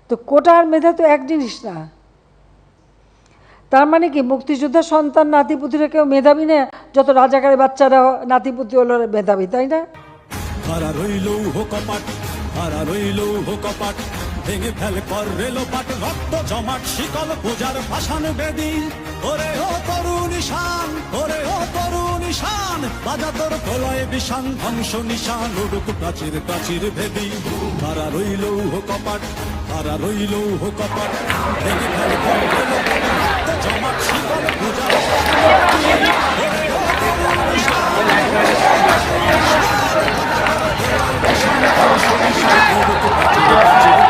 তো কোটা আর মেধা তো এক জিনিস না। তার মানে কি মুক্তিযোদ্ধার সন্তান নাতিপুতিরা কেউ মেধাবী না, যত রাজাকারের বাচ্চারা নাতিপুতি হলো মেধাবী, তাই না? হারা রইল কপাট, হারা রইল কপাট, ভেঙে ফেলে কর রেলো পাট, রক্ত জমাট শিকল পূজার ভাষান বেদি। ওরে ও তরুণ ঈশান, ওরে ও তরুণ ঈশান, বাজা তোর প্রলয় বিষান, ধ্বংস নিশান উড়ুক প্রাচীর প্রাচীর ভেদি। হারা রইল কপাট, হারা রইল কপাট, ভেঙে ফেলে কর রেলো পাট, রক্ত জমাট শিকল পূজার ভাষান বেদি। ওরে ও তরুণ ঈশান, ধ্বংস নিশান উড়ুক প্রাচীর প্রাচীর